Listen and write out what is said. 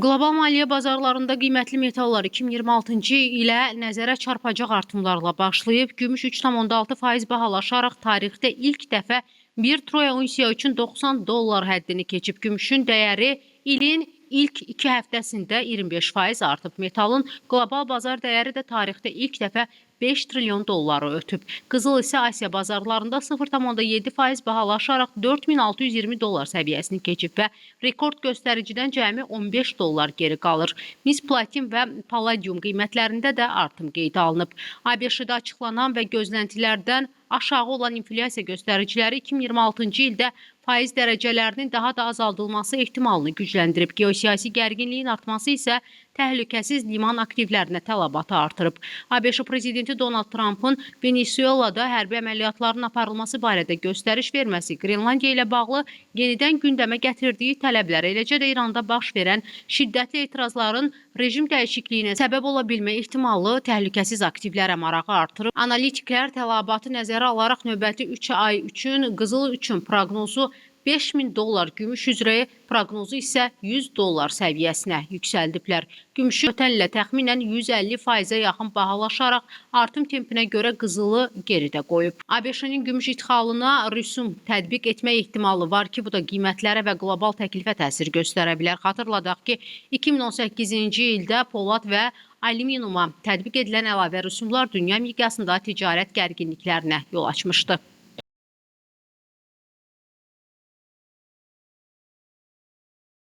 Qlobal maliyyə bazarlarında qiymətli metallar 2026-cı ilə nəzərə çarpacaq artımlarla başlayıb. Gümüş 3,6% bahalaşaraq tarixdə ilk dəfə 1 troy unsiya üçün $90 həddini keçib. Gümüşün dəyəri ilin ilk 2 həftəsində 25% artıb. Metalın qlobal bazar dəyəri də tarixdə ilk dəfə 5 trilyon dolları ötüb. Qızıl isə Asiya bazarlarında 0,7% bahalaşaraq $4620 səviyyəsini keçib və rekord göstəricidən cəmi $15 geri qalır. Mis platin və palladium qiymətlərində də artım qeydə alınıb. ABŞ-da açıqlanan və gözləntilərdən aşağı olan inflyasiya göstəriciləri 2026-cı ildə faiz dərəcələrinin daha da azaldılması ehtimalını gücləndirib. Geosiyasi gərginliyin artması isə təhlükəsiz liman aktivlərinə tələbatı artırıb. ABŞ prezidenti Donald Trump'ın Venezuelada hərbi əməliyyatların aparılması barədə göstəriş verməsi Qrenlandiya ilə bağlı yenidən gündəmə gətirdiyi tələblər, eləcə də İranda baş verən şiddətli etirazların rejim dəyişikliyinə səbəb ola bilmə ehtimalı təhlükəsiz aktivlərə marağı artırıb. Analitiklər tələbatı nəzərə alaraq növbəti 3 ay üçün qızıl üçün proqnozu $5000, gümüş üzrə proqnozu isə $100 səviyyəsinə yüksəldiblər. Gümüşü ötən ilə təxminən 150%-ə yaxın bahalaşaraq artım tempinə görə qızılı geridə qoyub. ABŞ-nin gümüş idxalına rüsum tətbiq etmək ehtimalı var ki, bu da qiymətlərə və qlobal təklifə təsir göstərə bilər. Xatırladaq ki, 2018-ci ildə polad və alüminiuma tətbiq edilən əlavə rüsumlar dünya miqyasında ticarət gərginliklərinə yol açmışdı.